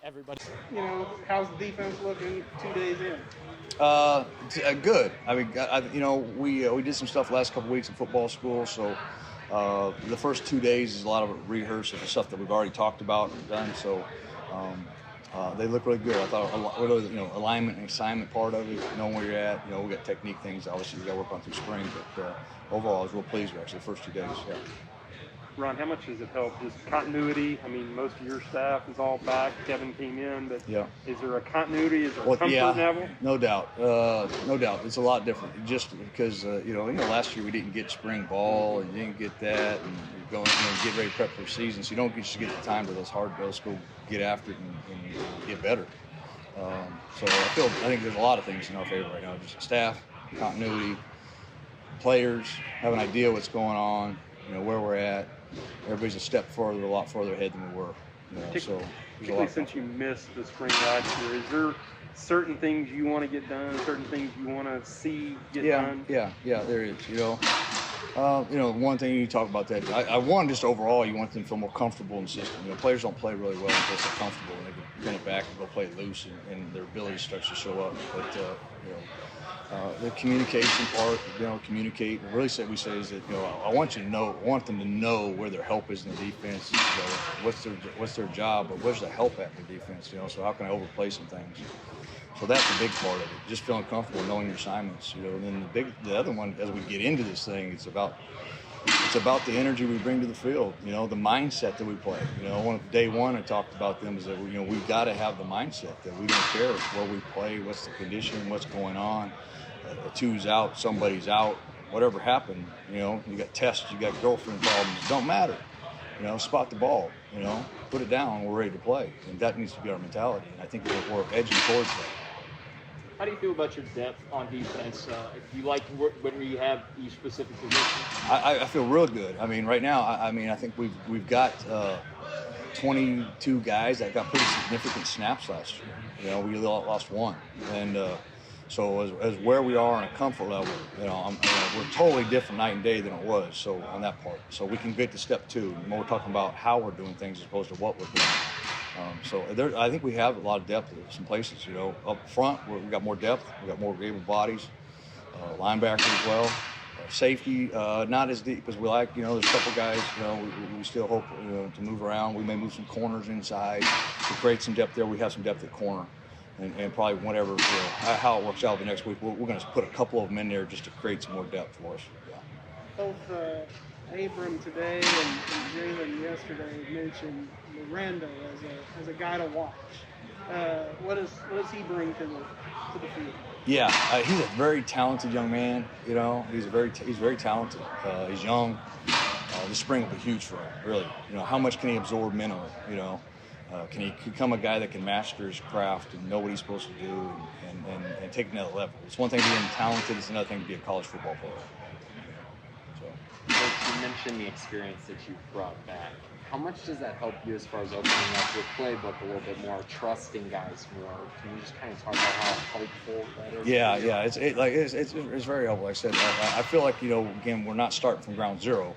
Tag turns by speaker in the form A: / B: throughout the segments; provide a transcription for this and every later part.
A: everybody.
B: How's the defense looking 2 days in?
C: Good. I mean, we did some stuff the last couple weeks in football school, so the first 2 days is a lot of rehearsal for stuff that we've already talked about and done. So they look really good. I thought, alignment and assignment part of it, knowing where you're at. We got technique things obviously we got to work on through spring, but overall I was real pleased with actually the first 2 days. Yeah.
B: Ron, how much does it help? Just continuity? I mean, most of your staff is all back. Kevin came in, but
C: yeah.
B: Is there a continuity? Is there a comfort level?
C: No doubt. No doubt. It's a lot different. Just because, last year we didn't get spring ball and you didn't get that, and you're going, get ready to prep for the season, so you don't just get the time to those hard bills, go get after it and get better. So I think there's a lot of things in our favor right now. Just staff, continuity, players have an idea what's going on, where we're at. Everybody's a lot further ahead than we were.
B: Particularly since you missed the spring last year, is there certain things you want to get done, certain things you want to see get done?
C: Yeah, there is. One thing you talk about that, I want just overall, you want them to feel more comfortable in the system. Players don't play really well until they're comfortable and they can pin it back and go play loose, and their ability starts to show up. But the communication part, communicate. We say is that I want them to know where their help is in the defense. What's their job, or where's the help at in the defense? So how can I overplay some things? So that's a big part of it. Just feeling comfortable knowing your assignments. And then the other one, as we get into this thing, it's about the energy we bring to the field. The mindset that we play. Day one I talked about them is that we've got to have the mindset that we don't care where we play, what's the condition, what's going on. A two's out, somebody's out, whatever happened. You got tests, you got girlfriend problems. It don't matter. Spot the ball. Put it down. We're ready to play, and that needs to be our mentality. And I think we're edging towards that.
A: How do you feel about your depth on defense? Do you like when you have each specific position?
C: I feel real good. I mean, right now, I think we've got 22 guys that got pretty significant snaps last year. We lost one, and so as where we are on a comfort level, we're totally different night and day than it was. So on that part, so we can get to step two. And we're talking about how we're doing things as opposed to what we're doing. I think we have a lot of depth in some places. Up front, we've got more depth. We've got more able bodies, linebacker as well. Safety, not as deep as we like. There's a couple guys. We still hope to move around. We may move some corners inside to create some depth there. We have some depth at corner. And probably whatever, how it works out the next week, we're going to put a couple of them in there just to create some more depth for us. Yeah.
B: Both Abram today and Jalen yesterday mentioned Miranda as a guy to watch. What does he bring to the field?
C: Yeah, he's a very talented young man. He's very talented. He's young. This spring will be huge for him. Really, how much can he absorb mentally? Can he become a guy that can master his craft and know what he's supposed to do and take another level? It's one thing being talented, it's another thing to be a college football player.
D: You mentioned the experience that you brought back. How much does that help you as far as opening up your playbook a little bit more, trusting guys more? Can you just kind of talk about how helpful that is?
C: Yeah, it's very helpful. Like I said, I feel like again, we're not starting from ground zero.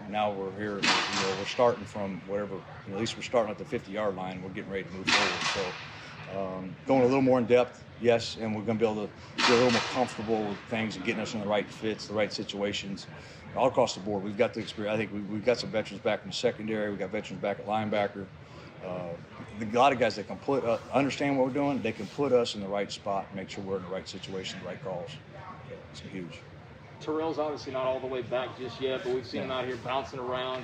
C: Now we're here. We're starting from whatever. At least we're starting at the 50-yard line. We're getting ready to move forward. So going a little more in depth, yes, and we're going to be able to get a little more comfortable with things and getting us in the right fits, the right situations. All across the board, we've got the experience. I think we've got some veterans back in the secondary. We've got veterans back at linebacker. A lot of guys that can understand what we're doing. They can put us in the right spot, and make sure we're in the right situation, the right calls. It's huge.
A: Terrell's obviously not all the way back just yet, but we've seen him out here bouncing around.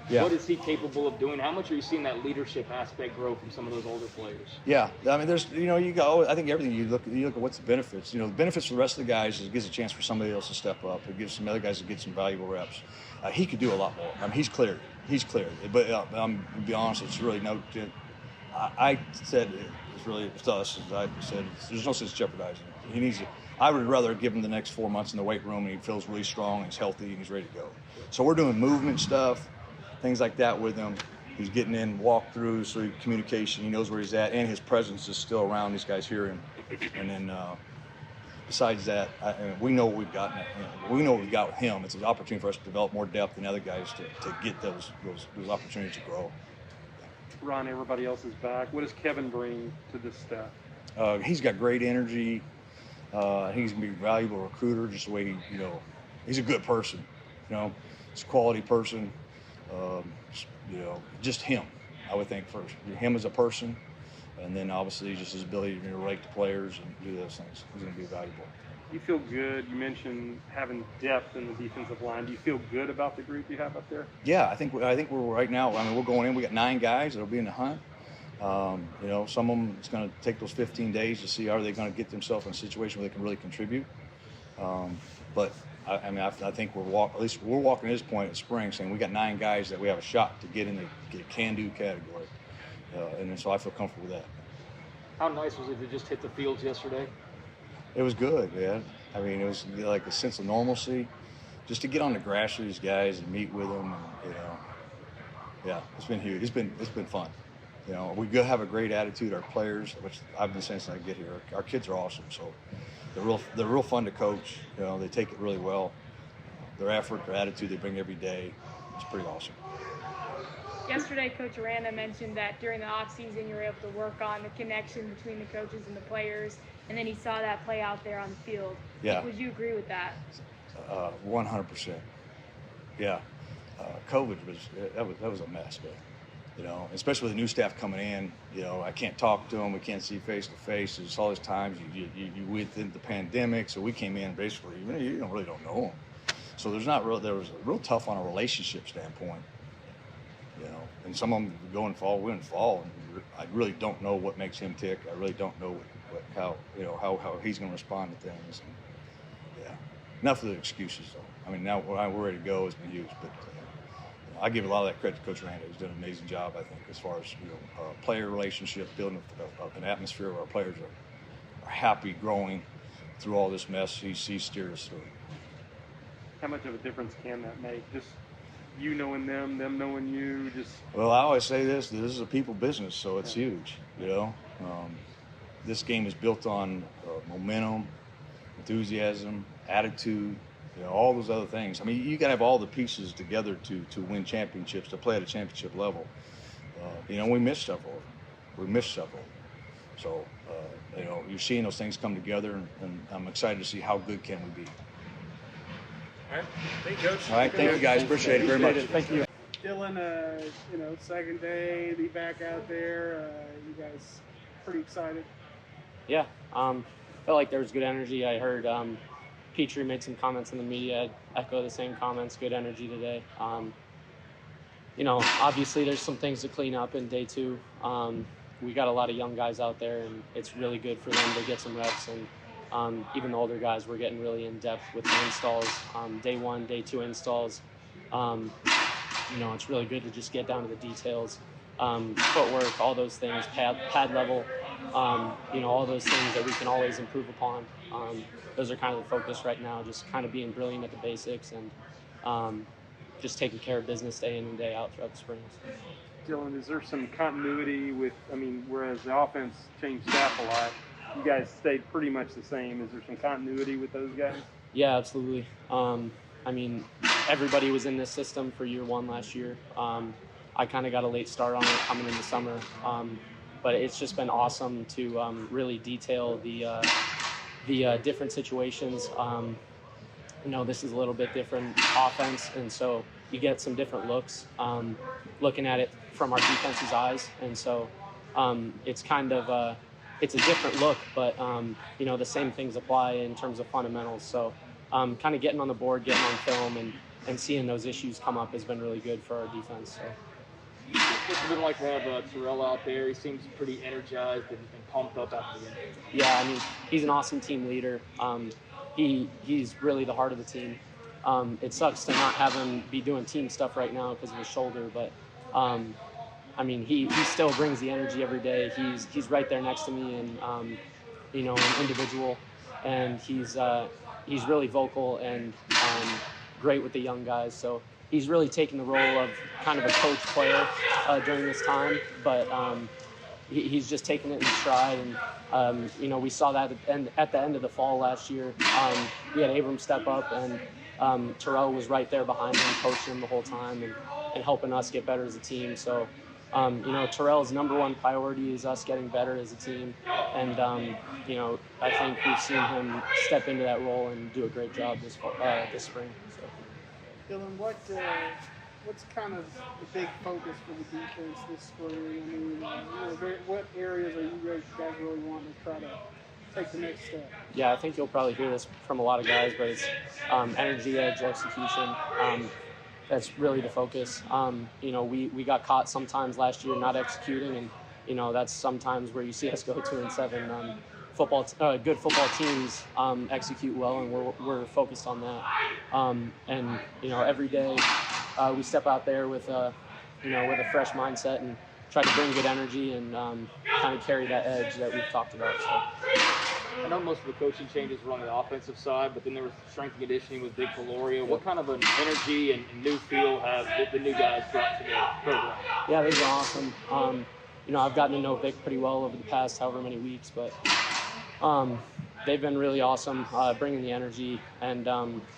C: Yeah.
A: What is he capable of doing? How much are you seeing that leadership aspect grow from some of those older players?
C: Yeah, I mean, there's, you go. I think everything you look at what's the benefits. The benefits for the rest of the guys is it gives a chance for somebody else to step up. It gives some other guys to get some valuable reps. He could do a lot more. I mean, he's cleared. But to be honest, it's really I said it's really to us. As I said, there's no sense jeopardizing it. He needs to. I would rather give him the next 4 months in the weight room and he feels really strong, and he's healthy, and he's ready to go. So we're doing movement stuff, things like that with him. He's getting in walkthroughs, so communication. He knows where he's at, and his presence is still around. These guys hear him. And then besides that, we know what we've got. We know what we've got with him. It's an opportunity for us to develop more depth than other guys to get those opportunities to grow.
E: Ron, everybody else is back. What does Kevin bring to this staff?
C: He's got great energy. He's gonna be a valuable recruiter, just the way he's a good person. He's a quality person. Just him, I would think first. Him as a person, and then obviously just his ability to relate to players and do those things. He's gonna be valuable.
E: You feel good. You mentioned having depth in the defensive line. Do you feel good about the group you have up there?
C: Yeah, I think we're right now. I mean, we're going in. We got 9 guys that'll be in the hunt. Some of them, it's going to take those 15 days to see are they going to get themselves in a situation where they can really contribute. But I think we're walking at this point in spring saying we got 9 guys that we have a shot to get in the can-do category, and so I feel comfortable with that.
A: How nice was it to just hit the fields yesterday?
C: It was good, man. I mean, it was like a sense of normalcy, just to get on the grass with these guys and meet with them. And, yeah, it's been huge. It's been fun. We have a great attitude. Our players, which I've been saying since I get here, our kids are awesome. So they're real fun to coach. They take it really well. Their effort, their attitude, they bring every day. It's pretty awesome.
F: Yesterday, Coach Aranda mentioned that during the offseason, you were able to work on the connection between the coaches and the players, and then he saw that play out there on the field.
C: Yeah.
F: Would you agree with that?
C: 100%. Yeah. COVID was a mess, but especially with the new staff coming in. I can't talk to them. We can't see face to face. There's all these times you within the pandemic, so we came in basically you really don't know them. So there was a real tough on a relationship standpoint. And some of them go and fall, win and fall. And I really don't know what makes him tick. I really don't know how he's going to respond to things. And, yeah, enough of the excuses though. I mean, now we're ready to go. It's been huge, but I give a lot of that credit to Coach Randa. He's done an amazing job, I think, as far as player relationship, building an atmosphere where our players are happy, growing through all this mess. He's steered us through.
E: How much of a difference can that make? Just you knowing them knowing you,
C: Well, I always say this is a people business, so it's huge, This game is built on momentum, enthusiasm, attitude, all those other things. I mean, you got to have all the pieces together to win championships, to play at a championship level. We missed several. So, you're seeing those things come together, and I'm excited to see how good can we be.
G: All right. Thank you, Coach.
C: All right. Thank you, guys. Appreciate it very much.
E: Thank you.
B: Dillon, second day, be back out there. You guys pretty excited?
H: Yeah, felt like there was good energy. I heard Petrie made some comments in the media. I'd echo the same comments. Good energy today. Obviously there's some things to clean up in day 2. We got a lot of young guys out there, and it's really good for them to get some reps. And even the older guys, we're getting really in depth with the installs. Day 1, day 2 installs. It's really good to just get down to the details. Footwork, all those things, pad level, all those things that we can always improve upon. Those are kind of the focus right now, just kind of being brilliant at the basics and just taking care of business day in and day out throughout the springs.
E: Dillon, is there some continuity whereas the offense changed staff a lot, you guys stayed pretty much the same. Is there some continuity with those guys?
H: Yeah, absolutely. Everybody was in this system for year 1 last year. I kind of got a late start on it coming in the summer, but it's just been awesome to really detail the different situations. This is a little bit different offense, and so you get some different looks, looking at it from our defense's eyes, and so it's kind of it's a different look, but the same things apply in terms of fundamentals. So kind of getting on the board, getting on film, and seeing those issues come up has been really good for our defense. So.
A: What's it been like to have Terrell out there? He seems pretty energized and pumped up after the game.
H: Yeah, he's an awesome team leader. He's really the heart of the team. It sucks to not have him be doing team stuff right now because of his shoulder, but he still brings the energy every day. He's right there next to me, and an individual, and he's really vocal and great with the young guys. So he's really taken the role of kind of a coach player during this time, but he's just taken it in stride. And we saw that at the end of the fall last year. We had Abram step up, and Terrell was right there behind him, coaching him the whole time and helping us get better as a team. So Terrell's number one priority is us getting better as a team. And, I think we've seen him step into that role and do a great job this spring. So.
B: Dillon, what's kind of the big focus for the defense this spring? I mean, what areas are you guys really wanting to try to take the next step?
H: Yeah, I think you'll probably hear this from a lot of guys, but it's energy, edge, execution. That's really the focus. We got caught sometimes last year not executing, and that's sometimes where you see us go 2-7. Good football teams execute well, and we're focused on that. Every day we step out there with a fresh mindset and try to bring good energy and kind of carry that edge that we've talked about. So.
A: I know most of the coaching changes were on the offensive side, but then there was strength and conditioning with Big Valoria. What kind of an energy and new feel have the new guys brought to the program?
H: Yeah, they've been awesome. I've gotten to know Vic pretty well over the past however many weeks, but they've been really awesome, bringing the energy. And,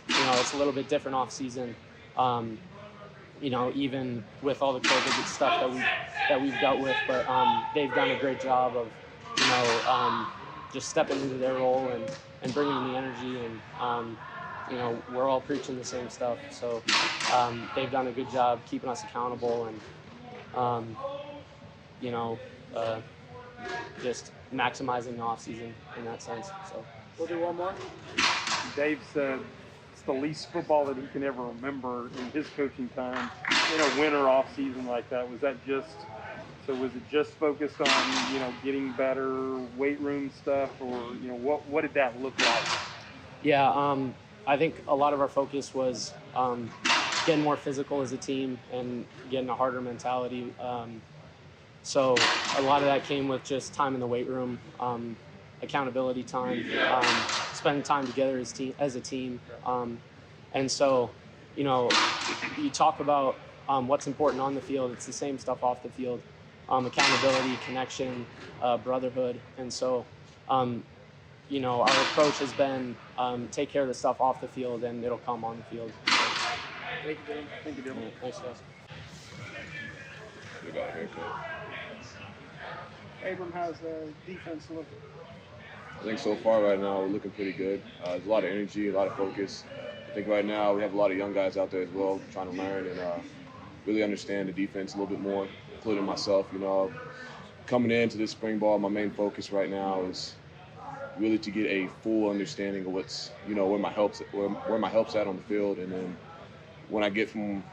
H: it's a little bit different off season. Even with all the COVID stuff that we've dealt with, but they've done a great job of, just stepping into their role and bringing the energy, and we're all preaching the same stuff. So they've done a good job keeping us accountable and just maximizing the off season in that sense. So
B: We'll do one more.
E: Dave said it's the least football that he can ever remember in his coaching time. Winter off season like that. Was it just focused on getting better weight room stuff, or what did that look like?
H: Yeah, I think a lot of our focus was getting more physical as a team and getting a harder mentality. So a lot of that came with just time in the weight room, accountability time, spending time together as a team. And so, you talk about what's important on the field. It's the same stuff off the field. Accountability, connection, brotherhood. And so, our approach has been take care of the stuff off the field, and it'll come on the field.
B: Thank you, Dillon.
H: Thank you, Dillon. Thanks, guys.
I: They got a haircut.
B: Abram, how's the defense looking?
I: I think so far right now we're looking pretty good. There's a lot of energy, a lot of focus. I think right now we have a lot of young guys out there as well trying to learn and really understand the defense a little bit more, including myself. Coming into this spring ball, my main focus right now is really to get a full understanding of what's, where my help's at on the field, and then when I get from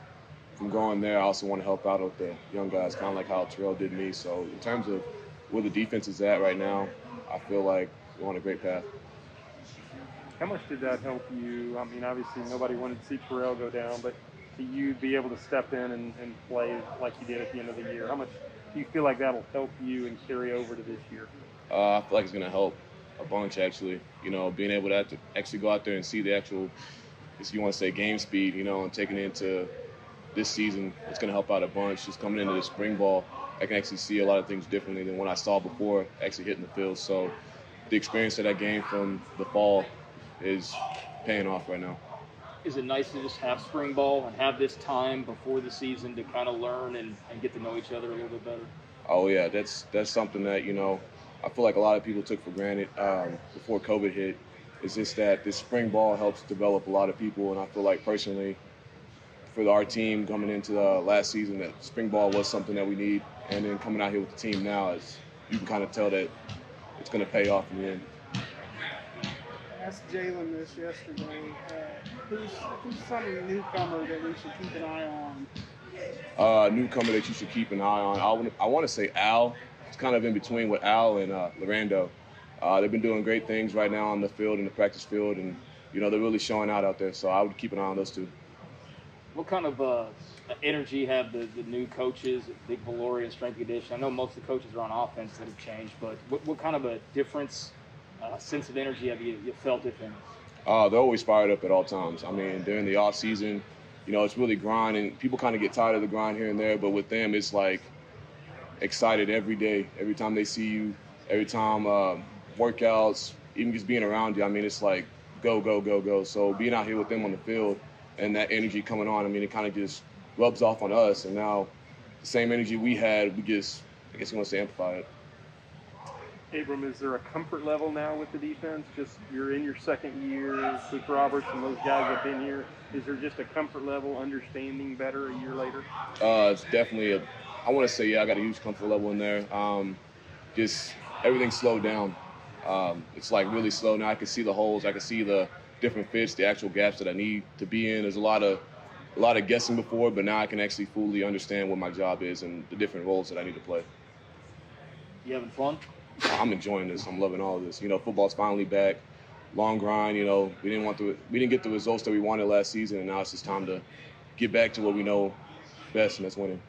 I: going there, I also want to help out with the young guys, kind of like how Terrell did me. So in terms of where the defense is at right now, I feel like we're on a great path.
E: How much did that help you? I mean, obviously nobody wanted to see Terrell go down, but to you be able to step in and play like you did at the end of the year, how much do you feel like that'll help you and carry over to this year?
I: I feel like it's going to help a bunch, actually. Being able to actually go out there and see the actual, if you want to say game speed, and taking it into this season, it's going to help out a bunch. Just coming into the spring ball, I can actually see a lot of things differently than what I saw before actually hitting the field. So the experience that I gained from the fall is paying off right now.
A: Is it nice to just have spring ball and have this time before the season to kind of learn and get to know each other a little bit better?
I: Oh, yeah, that's something that, I feel like a lot of people took for granted before COVID hit. It's just that this spring ball helps develop a lot of people, and I feel like personally, for our team coming into last season, that spring ball was something that we need, and then coming out here with the team now, you can kind of tell that it's going to pay off in the end.
B: I asked Jalen this yesterday. Who's some newcomer that we should keep an eye on?
I: Newcomer that you should keep an eye on. I want to say Al. It's kind of in between with Al and Lorando. They've been doing great things right now on the field, in the practice field, and they're really showing out there. So I would keep an eye on those two.
A: What kind of energy have the new coaches at Big Valoria and Strength and Conditioning? I know most of the coaches are on offense that have changed, but what kind of a difference, sense of energy have you felt, if any?
I: They're always fired up at all times. I mean, during the off season, it's really grind, and people kind of get tired of the grind here and there. But with them, it's like excited every day, every time they see you, every time workouts, even just being around you. I mean, it's like go, go, go, go. So being out here with them on the field and that energy coming on, I mean, it kind of just rubs off on us. And now the same energy we had, we just, I guess you want to say, amplify it.
E: Abram, is there a comfort level now with the defense? Just you're in your second year, Coach Roberts and those guys have been here. Is there just a comfort level, understanding better a year later?
I: It's definitely I want to say, yeah, I got a huge comfort level in there. Just everything slowed down. It's like really slow now. I can see the holes. I can see the different fits, the actual gaps that I need to be in. There's a lot of guessing before, but now I can actually fully understand what my job is and the different roles that I need to play.
A: You having fun?
I: I'm enjoying this. I'm loving all of this. You know, football's finally back. Long grind. You know, we didn't get the results that we wanted last season, and now it's just time to get back to what we know best, and that's winning.